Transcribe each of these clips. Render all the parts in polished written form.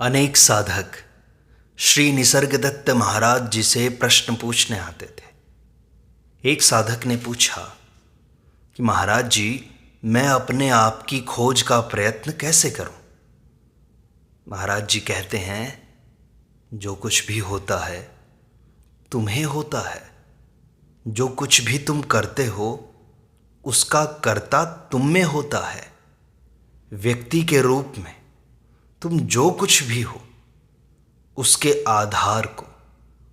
अनेक साधक श्री निसर्गदत्त महाराज जी से प्रश्न पूछने आते थे। एक साधक ने पूछा कि महाराज जी, मैं अपने आप की खोज का प्रयत्न कैसे करूं? महाराज जी कहते हैं, जो कुछ भी होता है तुम्हें होता है। जो कुछ भी तुम करते हो उसका कर्ता तुम में होता है। व्यक्ति के रूप में तुम जो कुछ भी हो उसके आधार को,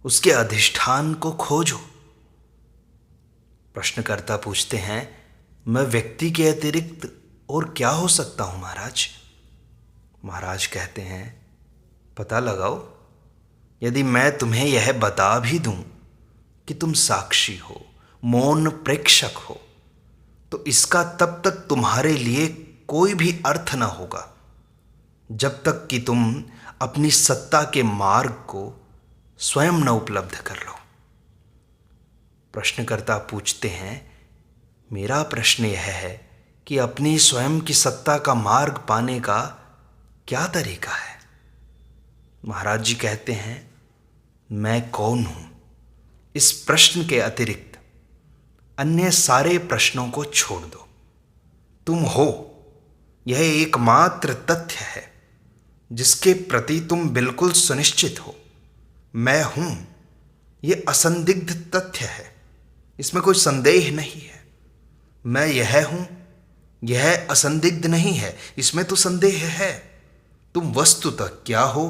उसके अधिष्ठान को खोजो। प्रश्नकर्ता पूछते हैं, मैं व्यक्ति के अतिरिक्त और क्या हो सकता हूं महाराज? महाराज कहते हैं, पता लगाओ। यदि मैं तुम्हें यह बता भी दूं कि तुम साक्षी हो, मौन प्रेक्षक हो, तो इसका तब तक तुम्हारे लिए कोई भी अर्थ न होगा जब तक कि तुम अपनी सत्ता के मार्ग को स्वयं न उपलब्ध कर लो। प्रश्नकर्ता पूछते हैं, मेरा प्रश्न यह है कि अपनी स्वयं की सत्ता का मार्ग पाने का क्या तरीका है? महाराज जी कहते हैं, मैं कौन हूं? इस प्रश्न के अतिरिक्त अन्य सारे प्रश्नों को छोड़ दो। तुम हो, यह एकमात्र तथ्य है जिसके प्रति तुम बिल्कुल सुनिश्चित हो। मैं हूं, यह असंदिग्ध तथ्य है, इसमें कोई संदेह नहीं है। मैं यह हूं, यह असंदिग्ध नहीं है, इसमें तो संदेह है। तुम वस्तुतः क्या हो,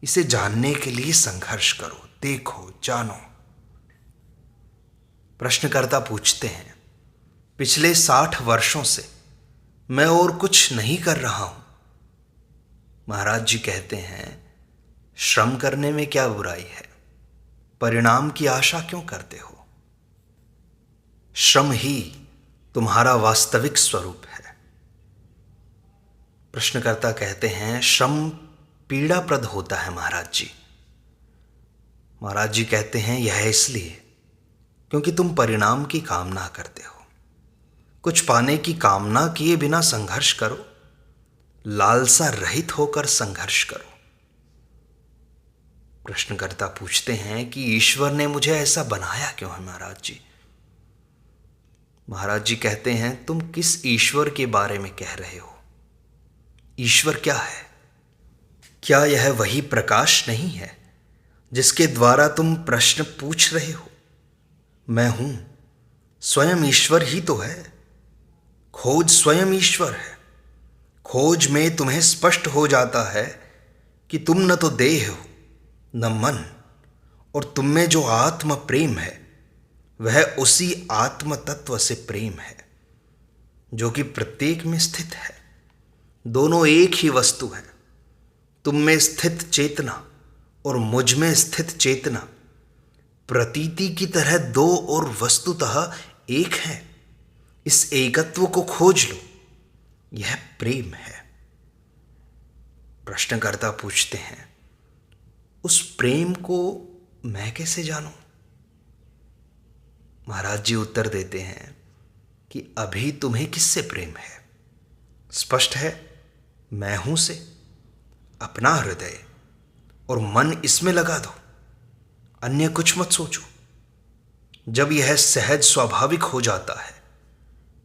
इसे जानने के लिए संघर्ष करो, देखो, जानो। प्रश्नकर्ता पूछते हैं, पिछले 60 वर्षों से मैं और कुछ नहीं कर रहा हूं। महाराज जी कहते हैं, श्रम करने में क्या बुराई है? परिणाम की आशा क्यों करते हो? श्रम ही तुम्हारा वास्तविक स्वरूप है। प्रश्नकर्ता कहते हैं, श्रम पीड़ाप्रद होता है महाराज जी। महाराज जी कहते हैं, यह इसलिए क्योंकि तुम परिणाम की कामना करते हो। कुछ पाने की कामना किए बिना संघर्ष करो, लालसा रहित होकर संघर्ष करो। प्रश्नकर्ता पूछते हैं कि ईश्वर ने मुझे ऐसा बनाया क्यों है महाराज जी? महाराज जी कहते हैं, तुम किस ईश्वर के बारे में कह रहे हो? ईश्वर क्या है? क्या यह वही प्रकाश नहीं है जिसके द्वारा तुम प्रश्न पूछ रहे हो? मैं हूं, स्वयं ईश्वर ही तो है। खोज स्वयं ईश्वर है। खोज में तुम्हें स्पष्ट हो जाता है कि तुम न तो देह हो न मन, और तुम में जो आत्म प्रेम है वह उसी आत्म तत्व से प्रेम है जो कि प्रत्येक में स्थित है। दोनों एक ही वस्तु है। तुम में स्थित चेतना और मुझ में स्थित चेतना प्रतीति की तरह दो और वस्तुतः एक है। इस एकत्व को खोज लो, यह प्रेम है। प्रश्नकर्ता पूछते हैं, उस प्रेम को मैं कैसे जानूं? महाराज जी उत्तर देते हैं कि अभी तुम्हें किससे प्रेम है? स्पष्ट है, मैं हूं से। अपना हृदय और मन इसमें लगा दो, अन्य कुछ मत सोचो। जब यह सहज स्वाभाविक हो जाता है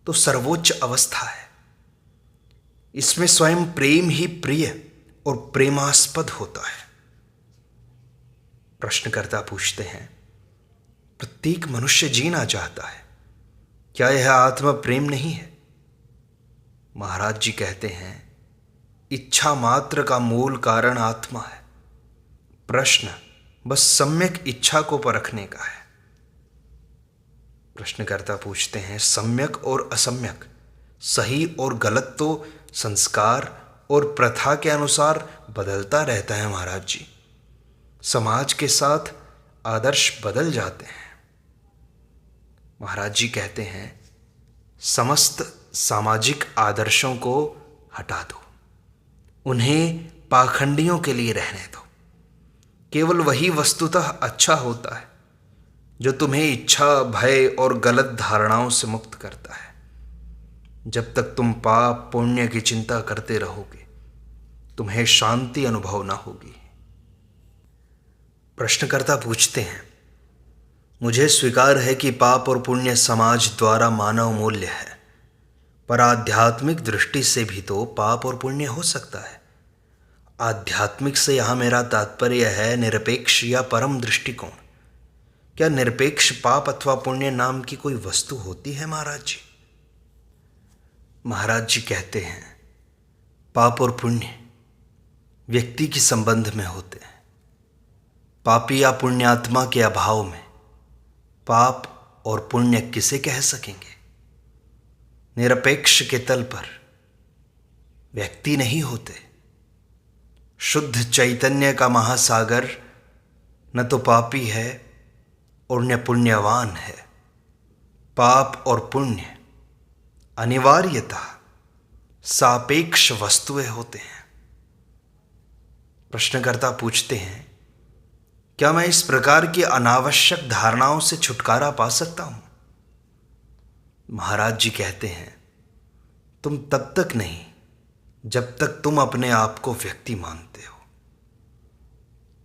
तो सर्वोच्च अवस्था है। इसमें स्वयं प्रेम ही प्रिय और प्रेमास्पद होता है। प्रश्नकर्ता पूछते हैं, प्रत्येक मनुष्य जीना चाहता है, क्या यह आत्मा प्रेम नहीं है? महाराज जी कहते हैं, इच्छा मात्र का मूल कारण आत्मा है। प्रश्न बस सम्यक इच्छा को परखने का है। प्रश्नकर्ता पूछते हैं, सम्यक और असम्यक, सही और गलत तो संस्कार और प्रथा के अनुसार बदलता रहता है महाराज जी। समाज के साथ आदर्श बदल जाते हैं। महाराज जी कहते हैं, समस्त सामाजिक आदर्शों को हटा दो, उन्हें पाखंडियों के लिए रहने दो। केवल वही वस्तुतः अच्छा होता है जो तुम्हें इच्छा, भय और गलत धारणाओं से मुक्त करता है। जब तक तुम पाप पुण्य की चिंता करते रहोगे, तुम्हें शांति अनुभव न होगी। प्रश्नकर्ता पूछते हैं, मुझे स्वीकार है कि पाप और पुण्य समाज द्वारा मानव मूल्य है, पर आध्यात्मिक दृष्टि से भी तो पाप और पुण्य हो सकता है। आध्यात्मिक से यहाँ मेरा तात्पर्य है निरपेक्ष या परम दृष्टिकोण। क्या निरपेक्ष पाप अथवा पुण्य नाम की कोई वस्तु होती है महाराज जी? महाराज जी कहते हैं, पाप और पुण्य व्यक्ति के संबंध में होते हैं। पापी या पुण्यात्मा के अभाव में पाप और पुण्य किसे कह सकेंगे? निरपेक्ष के तल पर व्यक्ति नहीं होते। शुद्ध चैतन्य का महासागर न तो पापी है और न पुण्यवान है। पाप और पुण्य अनिवार्यतः सापेक्ष वस्तुएं होते हैं। प्रश्नकर्ता पूछते हैं, क्या मैं इस प्रकार की अनावश्यक धारणाओं से छुटकारा पा सकता हूं? महाराज जी कहते हैं, तुम तब तक नहीं जब तक तुम अपने आप को व्यक्ति मानते हो।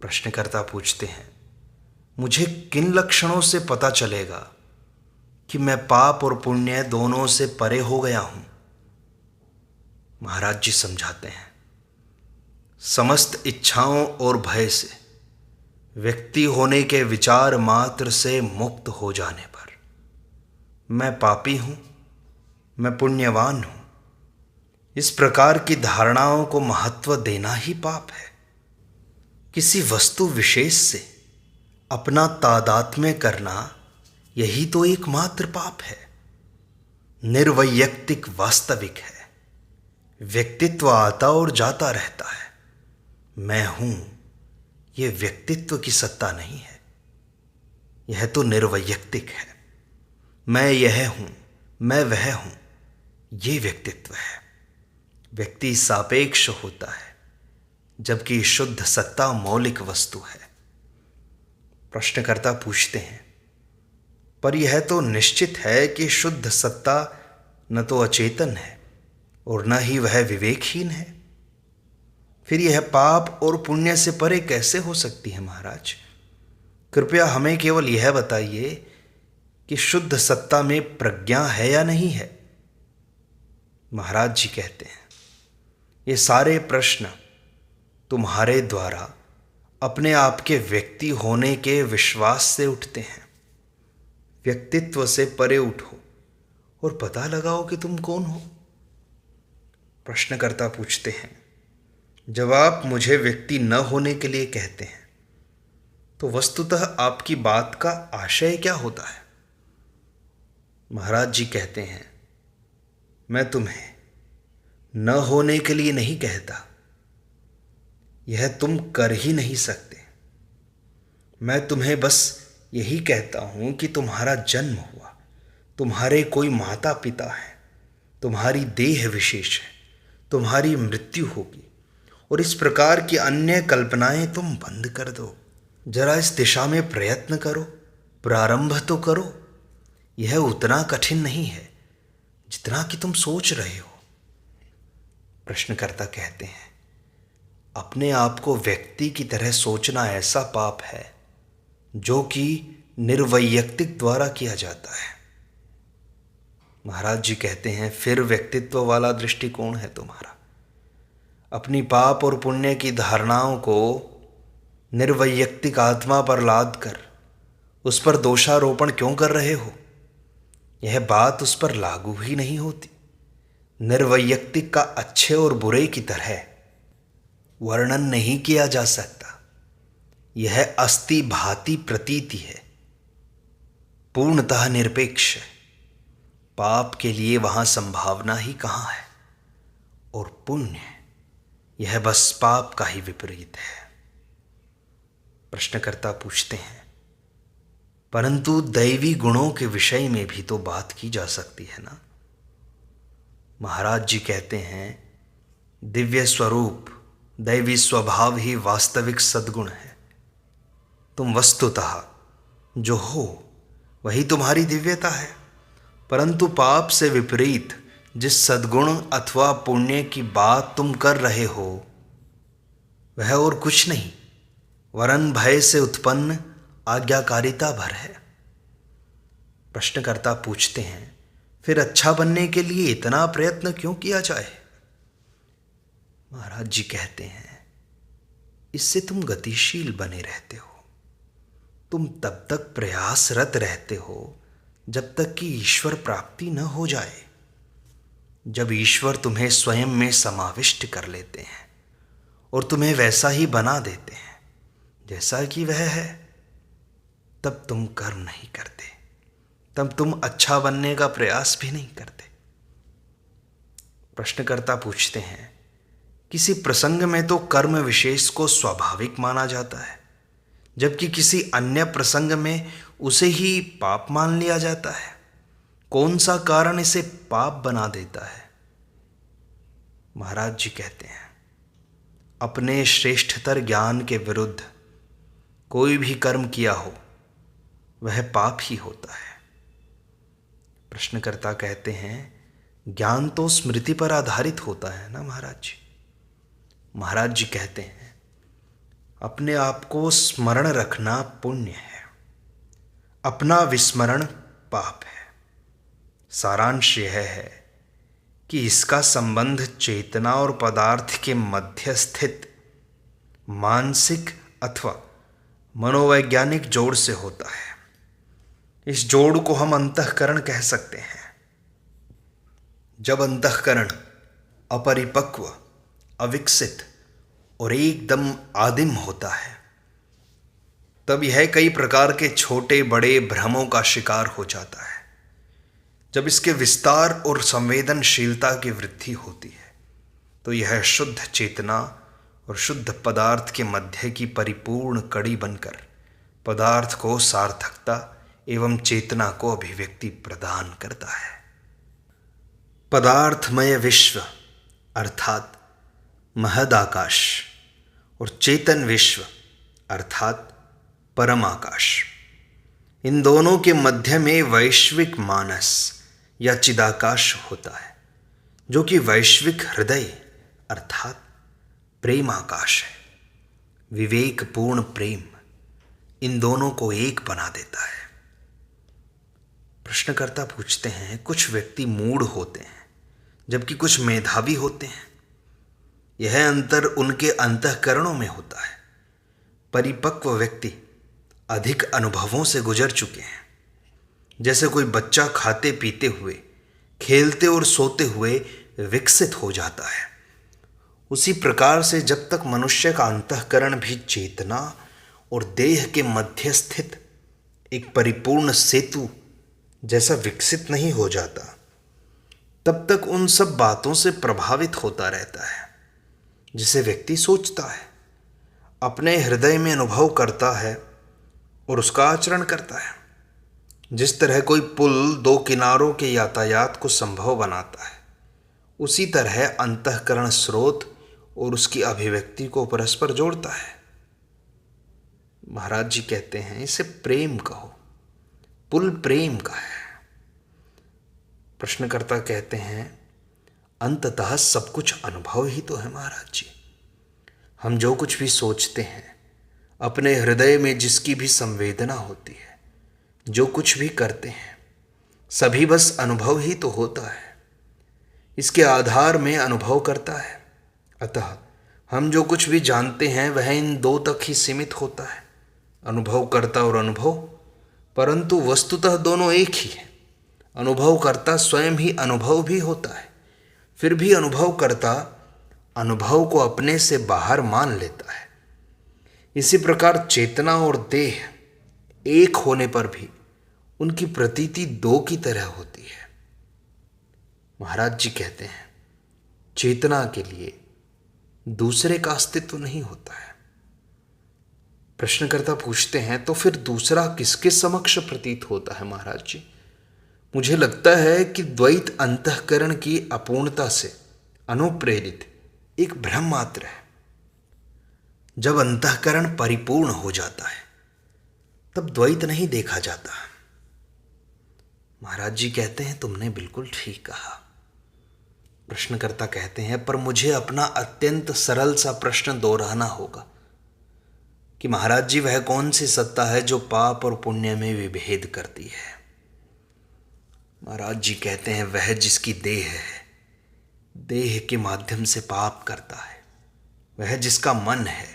प्रश्नकर्ता पूछते हैं, मुझे किन लक्षणों से पता चलेगा कि मैं पाप और पुण्य दोनों से परे हो गया हूं? महाराज जी समझाते हैं, समस्त इच्छाओं और भय से व्यक्ति होने के विचार मात्र से मुक्त हो जाने पर मैं पापी हूं, मैं पुण्यवान हूं, इस प्रकार की धारणाओं को महत्व देना ही पाप है। किसी वस्तु विशेष से अपना तादात्म्य करना, यही तो एकमात्र पाप है। निर्वैयक्तिक वास्तविक है। व्यक्तित्व आता और जाता रहता है। मैं हूं, यह व्यक्तित्व की सत्ता नहीं है, यह तो निर्वैयक्तिक है। मैं यह हूं, मैं वह हूं, यह व्यक्तित्व है। व्यक्ति सापेक्ष होता है, जबकि शुद्ध सत्ता मौलिक वस्तु है। प्रश्नकर्ता पूछते हैं, पर यह तो निश्चित है कि शुद्ध सत्ता न तो अचेतन है और न ही वह विवेकहीन है। फिर यह पाप और पुण्य से परे कैसे हो सकती है महाराज? कृपया हमें केवल यह बताइए कि शुद्ध सत्ता में प्रज्ञा है या नहीं है। महाराज जी कहते हैं, ये सारे प्रश्न तुम्हारे द्वारा अपने आप के व्यक्ति होने के विश्वास से उठते हैं। व्यक्तित्व से परे उठो और पता लगाओ कि तुम कौन हो। प्रश्नकर्ता पूछते हैं, जब आप मुझे व्यक्ति न होने के लिए कहते हैं तो वस्तुतः आपकी बात का आशय क्या होता है? महाराज जी कहते हैं, मैं तुम्हें न होने के लिए नहीं कहता, यह तुम कर ही नहीं सकते। मैं तुम्हें बस यही कहता हूं कि तुम्हारा जन्म हुआ, तुम्हारे कोई माता पिता है, तुम्हारी देह विशेष है, तुम्हारी मृत्यु होगी, और इस प्रकार की अन्य कल्पनाएं तुम बंद कर दो। जरा इस दिशा में प्रयत्न करो, प्रारंभ तो करो। यह उतना कठिन नहीं है जितना कि तुम सोच रहे हो। प्रश्नकर्ता कहते हैं, अपने आप को व्यक्ति की तरह सोचना ऐसा पाप है जो कि निर्वैयक्तिक द्वारा किया जाता है। महाराज जी कहते हैं, फिर व्यक्तित्व वाला दृष्टिकोण है तुम्हारा। अपनी पाप और पुण्य की धारणाओं को निर्वैयक्तिक आत्मा पर लाद कर उस पर दोषारोपण क्यों कर रहे हो? यह बात उस पर लागू ही नहीं होती। निर्वैयक्तिक का अच्छे और बुरे की तरह वर्णन नहीं किया जा सकता। यह अस्ति भाति प्रतीति है, पूर्णतः निरपेक्ष है। पाप के लिए वहां संभावना ही कहां है, और पुण्य यह बस पाप का ही विपरीत है। प्रश्नकर्ता पूछते हैं, परंतु दैवी गुणों के विषय में भी तो बात की जा सकती है ना? महाराज जी कहते हैं, दिव्य स्वरूप, दैवी स्वभाव ही वास्तविक सद्गुण है। तुम वस्तुतः जो हो वही तुम्हारी दिव्यता है, परंतु पाप से विपरीत जिस सद्गुण अथवा पुण्य की बात तुम कर रहे हो वह और कुछ नहीं वरन भय से उत्पन्न आज्ञाकारिता भर है। प्रश्नकर्ता पूछते हैं, फिर अच्छा बनने के लिए इतना प्रयत्न क्यों किया जाए? महाराज जी कहते हैं, इससे तुम गतिशील बने रहते हो। तुम तब तक प्रयासरत रहते हो जब तक कि ईश्वर प्राप्ति न हो जाए। जब ईश्वर तुम्हें स्वयं में समाविष्ट कर लेते हैं और तुम्हें वैसा ही बना देते हैं जैसा कि वह है, तब तुम कर्म नहीं करते, तब तुम अच्छा बनने का प्रयास भी नहीं करते। प्रश्नकर्ता पूछते हैं, किसी प्रसंग में तो कर्म विशेष को स्वाभाविक माना जाता है, जबकि किसी अन्य प्रसंग में उसे ही पाप मान लिया जाता है। कौन सा कारण इसे पाप बना देता है? महाराज जी कहते हैं, अपने श्रेष्ठतर ज्ञान के विरुद्ध कोई भी कर्म किया हो वह पाप ही होता है। प्रश्नकर्ता कहते हैं, ज्ञान तो स्मृति पर आधारित होता है ना महाराज जी? महाराज जी कहते हैं, अपने आप को स्मरण रखना पुण्य है, अपना विस्मरण पाप है। सारांश यह है कि इसका संबंध चेतना और पदार्थ के मध्य स्थित मानसिक अथवा मनोवैज्ञानिक जोड़ से होता है। इस जोड़ को हम अंतःकरण कह सकते हैं। जब अंतःकरण अपरिपक्व, अविकसित और एकदम आदिम होता है, तब यह कई प्रकार के छोटे बड़े भ्रमों का शिकार हो जाता है। जब इसके विस्तार और संवेदनशीलता की वृद्धि होती है, तो यह शुद्ध चेतना और शुद्ध पदार्थ के मध्य की परिपूर्ण कड़ी बनकर पदार्थ को सार्थकता एवं चेतना को अभिव्यक्ति प्रदान करता है। पदार्थमय विश्व अर्थात महदाकाश और चेतन विश्व अर्थात परमाकाश, इन दोनों के मध्य में वैश्विक मानस या चिदाकाश होता है, जो कि वैश्विक हृदय अर्थात प्रेमाकाश है। विवेकपूर्ण प्रेम इन दोनों को एक बना देता है। प्रश्नकर्ता पूछते हैं, कुछ व्यक्ति मूढ़ होते हैं जबकि कुछ मेधावी होते हैं। यह अंतर उनके अंतःकरणों में होता है। परिपक्व व्यक्ति अधिक अनुभवों से गुजर चुके हैं। जैसे कोई बच्चा खाते पीते हुए, खेलते और सोते हुए विकसित हो जाता है, उसी प्रकार से जब तक मनुष्य का अंतःकरण भी चेतना और देह के मध्य स्थित एक परिपूर्ण सेतु जैसा विकसित नहीं हो जाता, तब तक उन सब बातों से प्रभावित होता रहता है जिसे व्यक्ति सोचता है, अपने हृदय में अनुभव करता है और उसका आचरण करता है। जिस तरह कोई पुल दो किनारों के यातायात को संभव बनाता है, उसी तरह अंतःकरण स्रोत और उसकी अभिव्यक्ति को परस्पर जोड़ता है। महाराज जी कहते हैं, इसे प्रेम कहो, पुल प्रेम का है। प्रश्नकर्ता कहते हैं, अंततः सब कुछ अनुभव ही तो है महाराज जी। हम जो कुछ भी सोचते हैं, अपने हृदय में जिसकी भी संवेदना होती है, जो कुछ भी करते हैं, सभी बस अनुभव ही तो होता है। इसके आधार में अनुभव करता है। अतः हम जो कुछ भी जानते हैं वह इन दो तक ही सीमित होता है, अनुभवकर्ता और अनुभव। परंतु वस्तुतः दोनों एक ही है। अनुभवकर्ता स्वयं ही अनुभव भी होता है, फिर भी अनुभवकर्ता अनुभव को अपने से बाहर मान लेता है। इसी प्रकार चेतना और देह एक होने पर भी उनकी प्रतीति दो की तरह होती है। महाराज जी कहते हैं, चेतना के लिए दूसरे का अस्तित्व नहीं होता है। प्रश्नकर्ता पूछते हैं, तो फिर दूसरा किसके समक्ष प्रतीत होता है महाराज जी? मुझे लगता है कि द्वैत अंतःकरण की अपूर्णता से अनुप्रेरित एक भ्रम मात्र है। जब अंतःकरण परिपूर्ण हो जाता है तब द्वैत नहीं देखा जाता। महाराज जी कहते हैं, तुमने बिल्कुल ठीक कहा। प्रश्नकर्ता कहते हैं, पर मुझे अपना अत्यंत सरल सा प्रश्न दोहराना होगा कि महाराज जी, वह कौन सी सत्ता है जो पाप और पुण्य में विभेद करती है? महाराज जी कहते हैं, वह जिसकी देह है, देह के माध्यम से पाप करता है। वह जिसका मन है,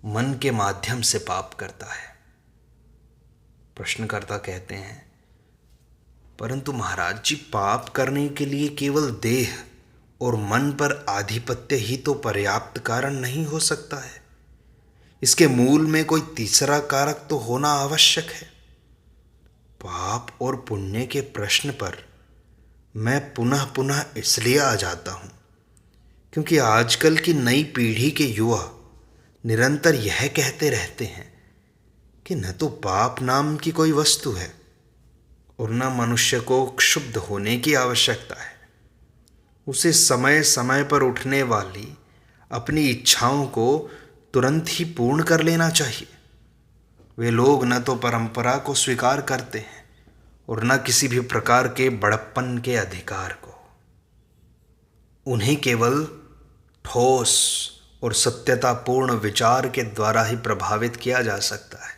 मन के माध्यम से पाप करता है। प्रश्नकर्ता कहते हैं, परंतु महाराज जी, पाप करने के लिए केवल देह और मन पर आधिपत्य ही तो पर्याप्त कारण नहीं हो सकता है। इसके मूल में कोई तीसरा कारक तो होना आवश्यक है। पाप और पुण्य के प्रश्न पर मैं पुनः पुनः इसलिए आ जाता हूँ क्योंकि आजकल की नई पीढ़ी के युवा निरंतर यह कहते रहते हैं कि न तो पाप नाम की कोई वस्तु है और न मनुष्य को क्षुब्ध होने की आवश्यकता है। उसे समय समय पर उठने वाली अपनी इच्छाओं को तुरंत ही पूर्ण कर लेना चाहिए। वे लोग न तो परंपरा को स्वीकार करते हैं और न किसी भी प्रकार के बड़प्पन के अधिकार को। उन्हें केवल ठोस और सत्यतापूर्ण विचार के द्वारा ही प्रभावित किया जा सकता है।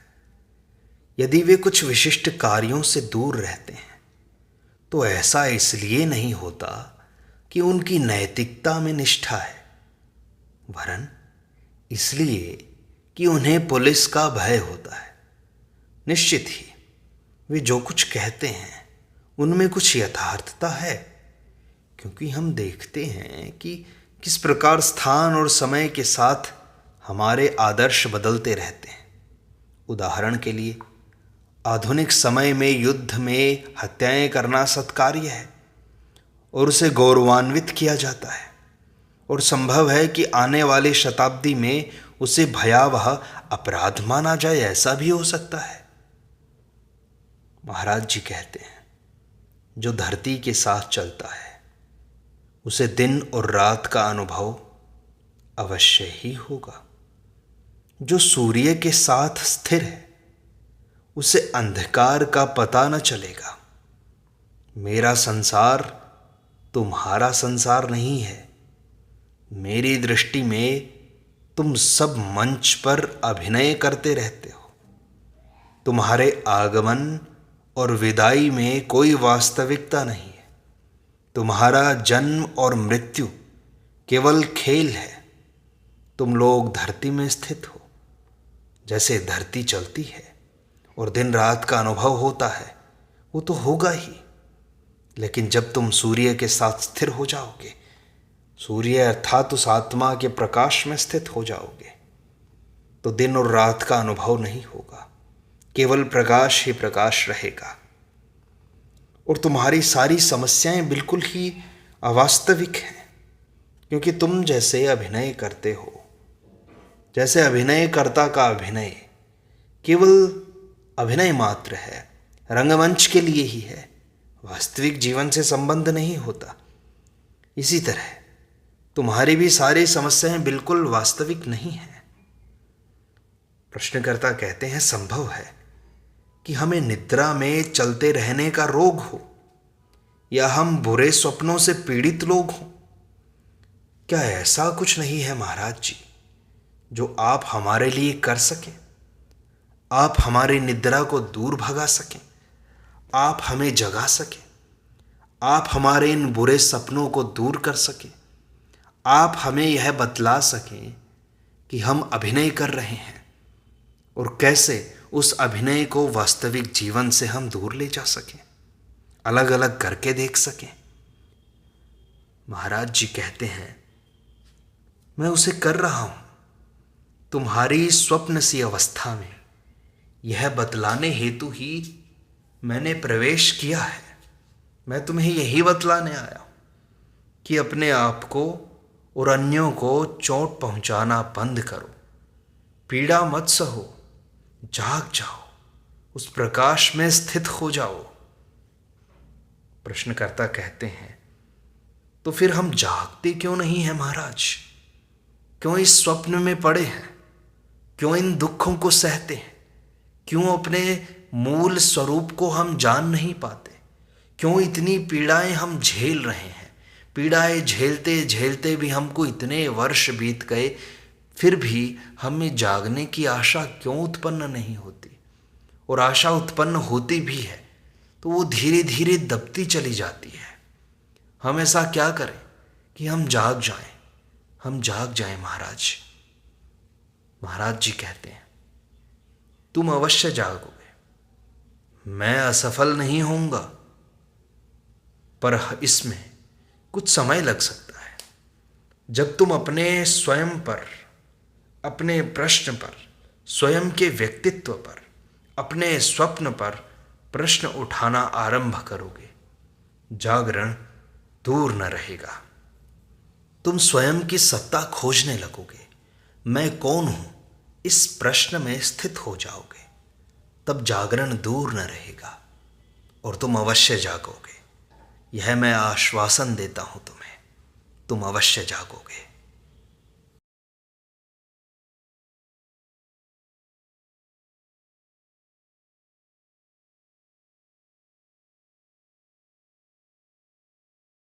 यदि वे कुछ विशिष्ट कार्यों से दूर रहते हैं तो ऐसा इसलिए नहीं होता कि उनकी नैतिकता में निष्ठा है, वरन इसलिए कि उन्हें पुलिस का भय होता है। निश्चित ही वे जो कुछ कहते हैं उनमें कुछ यथार्थता है, क्योंकि हम देखते हैं कि किस प्रकार स्थान और समय के साथ हमारे आदर्श बदलते रहते हैं। उदाहरण के लिए, आधुनिक समय में युद्ध में हत्याएं करना सत्कार्य है और उसे गौरवान्वित किया जाता है, और संभव है कि आने वाली शताब्दी में उसे भयावह अपराध माना जाए, ऐसा भी हो सकता है। महाराज जी कहते हैं, जो धरती के साथ चलता है उसे दिन और रात का अनुभव अवश्य ही होगा। जो सूर्य के साथ स्थिर है उसे अंधकार का पता न चलेगा। मेरा संसार तुम्हारा संसार नहीं है। मेरी दृष्टि में तुम सब मंच पर अभिनय करते रहते हो। तुम्हारे आगमन और विदाई में कोई वास्तविकता नहीं है। तुम्हारा जन्म और मृत्यु केवल खेल है। तुम लोग धरती में स्थित हो। जैसे धरती चलती है और दिन रात का अनुभव होता है, वो तो होगा ही, लेकिन जब तुम सूर्य के साथ स्थिर हो जाओगे, सूर्य अर्थात उस आत्मा के प्रकाश में स्थित हो जाओगे, तो दिन और रात का अनुभव नहीं होगा, केवल प्रकाश ही प्रकाश रहेगा। और तुम्हारी सारी समस्याएं बिल्कुल ही अवास्तविक हैं, क्योंकि तुम जैसे अभिनय करते हो, जैसे अभिनयकर्ता का अभिनय केवल अभिनय मात्र है, रंगमंच के लिए ही है, वास्तविक जीवन से संबंध नहीं होता। इसी तरह तुम्हारी भी सारी समस्याएं बिल्कुल वास्तविक नहीं हैं। प्रश्नकर्ता कहते हैं, संभव है कि हमें निद्रा में चलते रहने का रोग हो या हम बुरे स्वप्नों से पीड़ित लोग हों। क्या ऐसा कुछ नहीं है महाराज जी जो आप हमारे लिए कर सकें? आप हमारी निद्रा को दूर भगा सकें, आप हमें जगा सकें, आप हमारे इन बुरे सपनों को दूर कर सकें, आप हमें यह बतला सकें कि हम अभिनय कर रहे हैं और कैसे उस अभिनय को वास्तविक जीवन से हम दूर ले जा सकें, अलग अलग करके देख सकें। महाराज जी कहते हैं, मैं उसे कर रहा हूं। तुम्हारी स्वप्न सी अवस्था में यह बतलाने हेतु ही मैंने प्रवेश किया है। मैं तुम्हें यही बतलाने आया हूं कि अपने आप को और अन्यों को चोट पहुंचाना बंद करो, पीड़ा मत सहो, जाग जाओ, उस प्रकाश में स्थित हो जाओ। प्रश्नकर्ता कहते हैं, तो फिर हम जागते क्यों नहीं हैं महाराज? क्यों इस स्वप्न में पड़े हैं? क्यों इन दुखों को सहते हैं? क्यों अपने मूल स्वरूप को हम जान नहीं पाते? क्यों इतनी पीड़ाएं हम झेल रहे हैं? पीड़ाएं झेलते झेलते भी हमको इतने वर्ष बीत गए, फिर भी हमें जागने की आशा क्यों उत्पन्न नहीं होती? और आशा उत्पन्न होती भी है तो वो धीरे धीरे दबती चली जाती है। हम ऐसा क्या करें कि हम जाग जाएं, हम जाग जाएं महाराज। महाराज जी कहते हैं तुम अवश्य जागोगे, मैं असफल नहीं होऊंगा, पर इसमें कुछ समय लग सकता है। जब तुम अपने स्वयं पर, अपने प्रश्न पर, स्वयं के व्यक्तित्व पर, अपने स्वप्न पर प्रश्न उठाना आरंभ करोगे, जागरण दूर न रहेगा। तुम स्वयं की सत्ता खोजने लगोगे, मैं कौन हूं, इस प्रश्न में स्थित हो जाओगे, तब जागरण दूर न रहेगा और तुम अवश्य जागोगे। यह मैं आश्वासन देता हूं तुम्हें, तुम अवश्य जागोगे।